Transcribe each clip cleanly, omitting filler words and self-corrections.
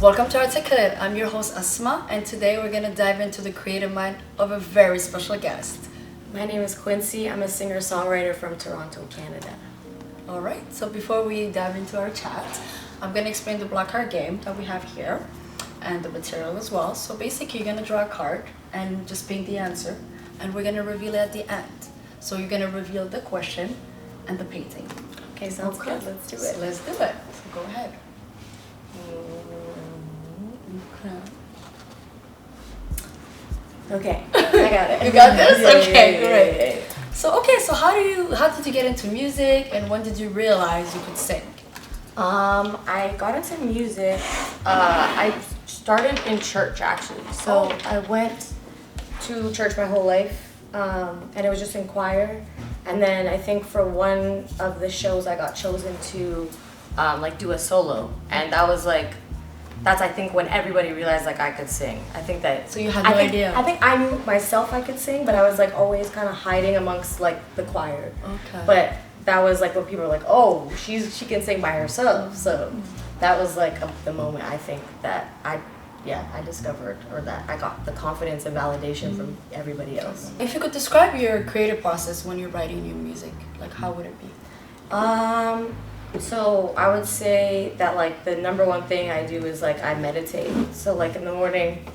Welcome to Articulate. I'm your host Asma, and today we're going to dive into the creative mind of a very special guest. My name is Kwncy. I'm a singer-songwriter from Toronto, Canada. Alright, so before we dive into our chat, I'm going to explain the block card game that we have here and the material as well. So basically you're going to draw a card and just paint the answer, and we're going to reveal it at the end. So you're going to reveal the question and the painting. Okay, sounds good. Let's do it. So let's do it. So go ahead. Okay, I got it. You got this? Yeah, Okay, yeah, great. yeah, yeah. So how did you get into music, and when did you realize you could sing? I got into music. I started in church actually. So I went to church my whole life, and it was just in choir. And then I think for one of the shows I got chosen to do a solo, and that's I think when everybody realized I could sing. I think that. So you had no idea. I think I knew myself I could sing, but I was always kind of hiding amongst the choir. Okay. But that was when people were like, oh, she can sing by herself. So that was the moment I think that I discovered, or that I got the confidence and validation from everybody else. If you could describe your creative process when you're writing new music, how would it be? So I would say that the number one thing I do is I meditate. So in the morning,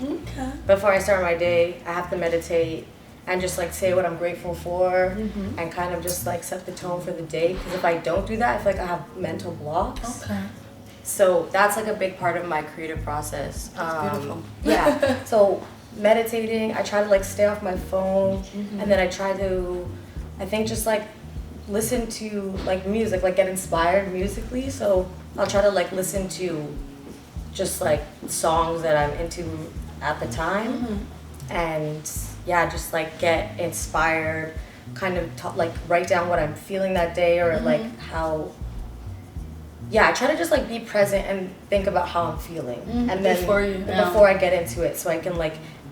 before I start my day, I have to meditate and just say what I'm grateful for, and kind of just set the tone for the day. Because if I don't do that, I feel I have mental blocks. Okay. So that's a big part of my creative process. That's beautiful. Yeah. So meditating, I try to stay off my phone, and then I try to, I think just listen to music, get inspired musically. So I'll try to listen to just songs that I'm into at the time, and just get inspired, kind of write down what I'm feeling that day, or how. Yeah, I try to just be present and think about how I'm feeling, and then before I get into it, so I can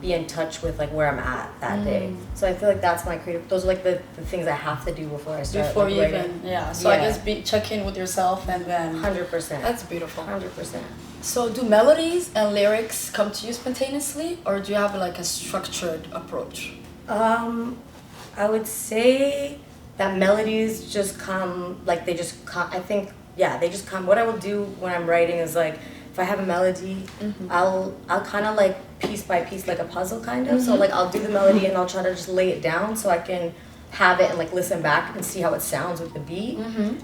be in touch with where I'm at that day. So I feel that's my creative. Those are the things I have to do before I start. Before you writing. So I guess check in with yourself, and then 100%. That's beautiful. 100%. So do melodies and lyrics come to you spontaneously, or do you have a structured approach? I would say that melodies just come they just come. I think. Yeah, they just come. What I will do when I'm writing is if I have a melody, I'll kind of piece by piece, a puzzle kind of. So I'll do the melody and I'll try to just lay it down so I can have it and listen back and see how it sounds with the beat.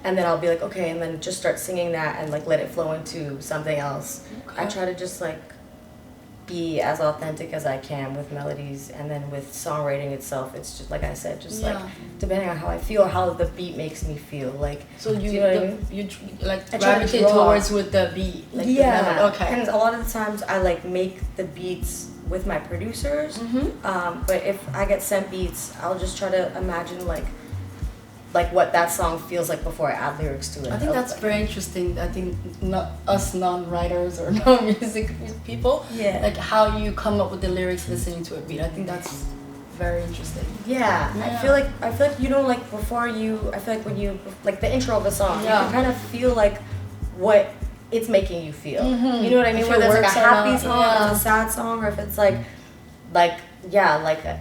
And then I'll be okay, and then just start singing that and let it flow into something else. Okay. I try to just be as authentic as I can with melodies, and then with songwriting itself, it's just I said, just depending on how I feel or how the beat makes me feel. So you know what I mean? You gravitate towards with the beat. Okay. And a lot of the times I make the beats with my producers. But if I get sent beats, I'll just try to imagine what that song feels like before I add lyrics to it. I think that's very interesting. I think not us non-writers or non-music people, how you come up with the lyrics listening to a beat. I think that's very interesting. Yeah. I feel like before you, I feel when you the intro of a song, you can kind of feel what it's making you feel. You know what I mean? Whether it's a happy song, or it's a sad song, or if it's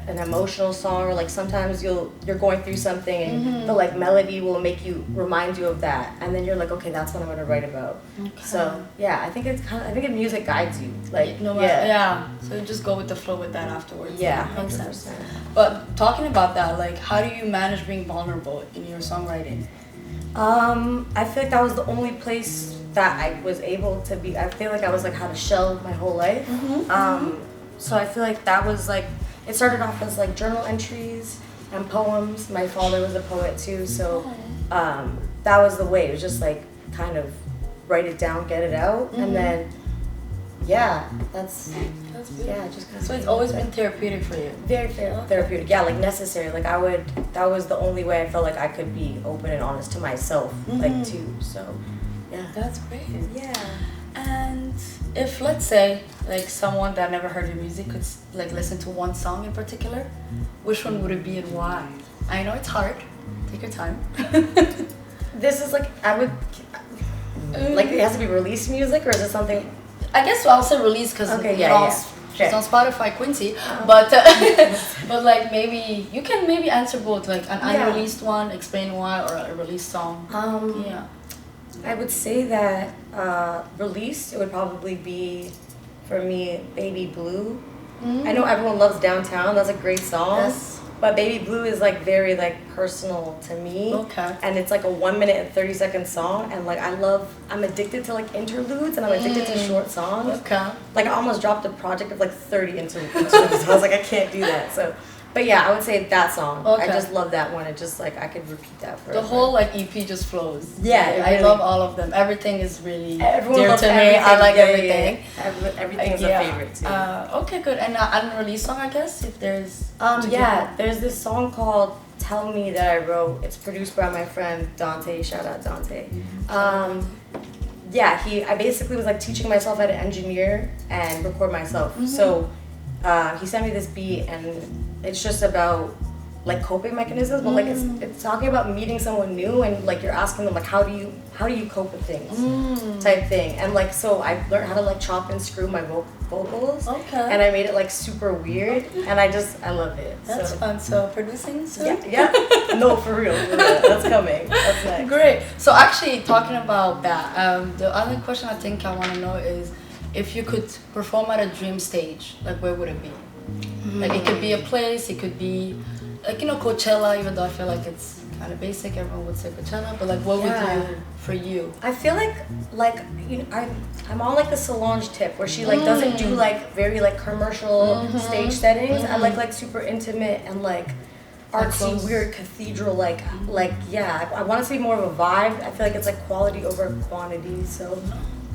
an emotional song, or sometimes you're going through something, and the melody will remind you of that, and then you're okay, that's what I'm gonna write about. Okay. So yeah, I think music guides you. So you just go with the flow with that afterwards. Yeah, 100%. But talking about that, how do you manage being vulnerable in your songwriting? I feel that was the only place that I was able to be. I feel I was how to shell my whole life. So I feel that was it started off as journal entries and poems. My father was a poet too, so that was the way. It was just kind of write it down, get it out, and then that's just kind of. So it's always been therapeutic for you. Very therapeutic. Yeah, necessary. That was the only way I felt I could be open and honest to myself, too. So yeah, that's great. Yeah. And if, let's say, someone that never heard your music could listen to one song in particular, which one would it be and why? I know it's hard. Take your time. This is I would it has to be released music, or is it something? I guess I'll say release because it's on Spotify, Kwncy. But but like maybe you can maybe answer both, like an unreleased one, explain why, or a released song. Yeah. I would say that released, it would probably be for me Baby Blue. I know everyone loves Downtown. That's a great song. Yes. But Baby Blue is like very like personal to me. Okay. And it's like a 1 minute and 30-second song, and like I'm addicted to like interludes, and I'm addicted to short songs. Okay. Like I almost dropped a project of like 30 interludes. So I was like, I can't do that. So, but yeah, I would say that song. Okay. I just love that one. It just like I could repeat that forever. The whole like EP just flows. Yeah, I love all of them. Everything is really Everyone dear loves to me. everything. I like Yeah, everything. Yeah. Everything is a favorite too. Okay, good. And unreleased song, I guess, if there's. There's this song called "Tell Me" that I wrote. It's produced by my friend Dante. Shout out Dante. I basically was like teaching myself how to engineer and record myself. So he sent me this beat, and it's just about like coping mechanisms, but like it's talking about meeting someone new, and like you're asking them like how do you cope with things type thing. And like so I learned how to like chop and screw my vocals, and I made it like super weird, and I love it. That's fun. So producing soon? Yeah. No, for real. That's coming. That's next. Great. So actually talking about that, the other question I think I want to know is if you could perform at a dream stage, like where would it be? Like it could be a place, it could be like, Coachella, even though I feel like it's kind of basic, everyone would say Coachella, but like what would you, for you? I feel like I'm on like the Solange tip where she like doesn't do like very like commercial stage settings. I like super intimate and like artsy, weird cathedral, like I want it to be more of a vibe. I feel like it's like quality over quantity. So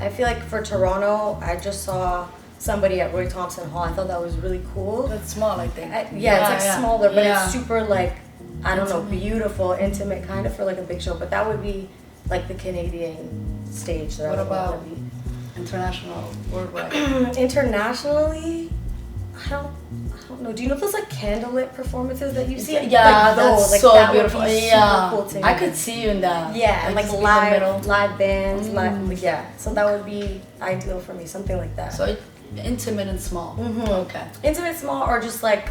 I feel like for Toronto, I just saw somebody at Roy Thompson Hall. I thought that was really cool. That's small, I think. It's like smaller, but it's super like, I don't know, beautiful, intimate kind of for like a big show. But that would be like the Canadian stage that what I would about want to be. International, worldwide? Internationally, I don't know. Do you know those like candlelit performances that you see? Yeah, like those, that's like, so that beautiful. Would be Yeah, super cool to me. I could see you in that. Yeah, and like just be in the middle. live bands, So that would be ideal for me, something like that. So intimate and small. Okay. Intimate, small, or just like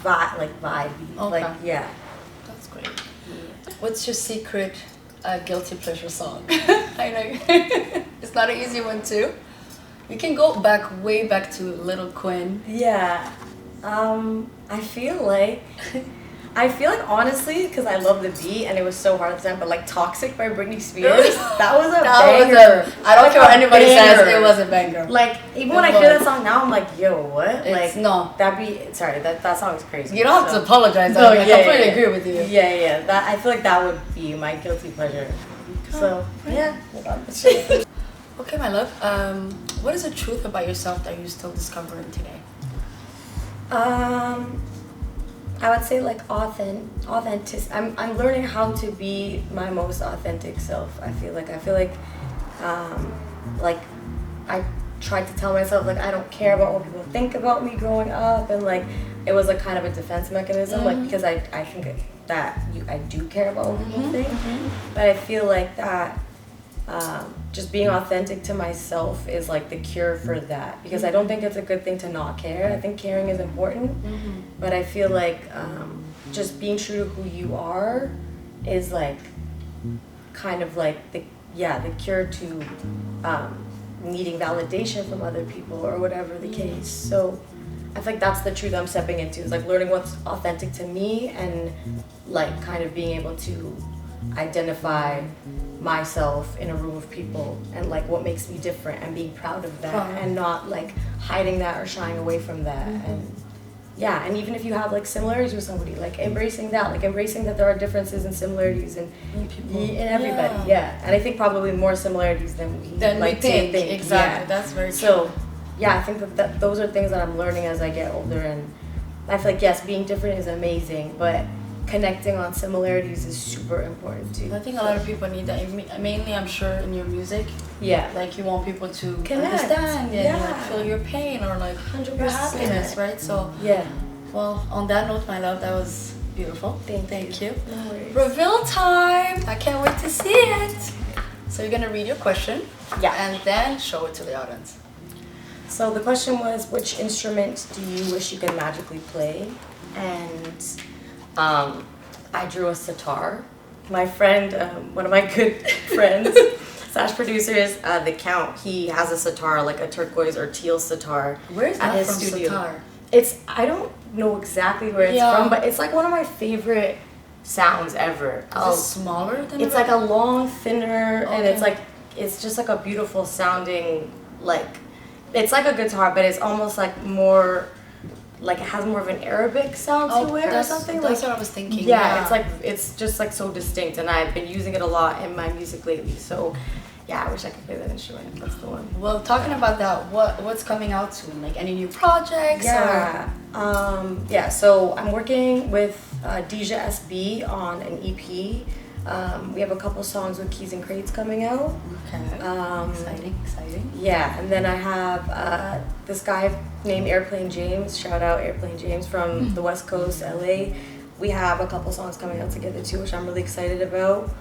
vibey. Okay. Like That's great. What's your secret guilty pleasure song? I know it's not an easy one too. You can go way back to Little Quinn. Yeah. I feel like honestly, because I love the beat and it was so hard at the time, but like Toxic by Britney Spears, that was a banger. I don't care what anybody says, it was a banger. Like, even when I hear that song now, I'm like, yo, what? That song is crazy. You don't have to apologize. No, I completely agree with you. Yeah. I feel like that would be my guilty pleasure. So, yeah. Okay, my love. What is the truth about yourself that you're still discovering today? I would say like authentic. I'm learning how to be my most authentic self. I feel like I tried to tell myself like I don't care about what people think about me growing up, and like it was like kind of a defense mechanism, like because I think that I do care about what people think, but I feel like that just being authentic to myself is like the cure for that, because I don't think it's a good thing to not care. I think caring is important, but I feel like just being true to who you are is like kind of like the cure to needing validation from other people or whatever the case. So I feel like that's the truth I'm stepping into, is like learning what's authentic to me and like kind of being able to identify myself in a room of people and like what makes me different and being proud of that and not like hiding that or shying away from that. And even if you have like similarities with somebody, like embracing that there are differences and similarities in people, in everybody. And I think probably more similarities than we think. Exactly. That's very true. So I think that those are things that I'm learning as I get older, and I feel like yes, being different is amazing, but connecting on similarities is super important too. I think a lot of people need that. Mainly, I'm sure in your music. Yeah. Like you want people to connect, understand and like feel your pain or like 100%. your happiness, right? So well, on that note, my love, that was beautiful. Thank you. No worries. Reveal time! I can't wait to see it. So you're gonna read your question, Yeah. and then show it to the audience. So the question was, which instrument do you wish you could magically play? And I drew a sitar. My friend, one of my good friends slash producers, the Count, he has a sitar, like a turquoise or teal sitar. Where's at that his from, studio. sitar? I don't know exactly where it's from, but it's like one of my favorite sounds ever. Is it smaller than It's like a long, thinner, and it's just like a beautiful sounding, like, it's like a guitar, but it's almost like more, like it has more of an Arabic sound to it or something. That's like, what I was thinking. Yeah, it's just like so distinct, and I've been using it a lot in my music lately. So, yeah, I wish I could play that instrument. That's the one. Well, talking about that, what's coming out soon? Like any new projects? Yeah. Yeah. So I'm working with Deja SB on an EP. We have a couple songs with Keys and Crates coming out. Okay. Exciting. Yeah, and then I have this guy named Airplane James. Shout out Airplane James from the West Coast, LA. We have a couple songs coming out together too, which I'm really excited about.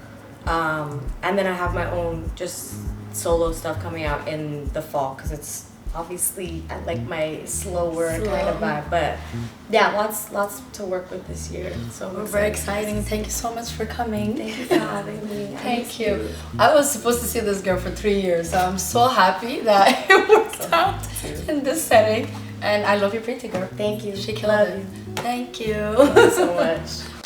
And then I have my own just solo stuff coming out in the fall, because it's obviously I like my slower kind of vibe. But yeah, lots to work with this year. So We're very exciting. Thank you so much for coming. Thank you for having me. Thank you. I was supposed to see this girl for 3 years, so I'm so happy that it worked out in this setting. And I love you, pretty girl. Thank you. She killed Love it. you. Thank you. Thank you so much.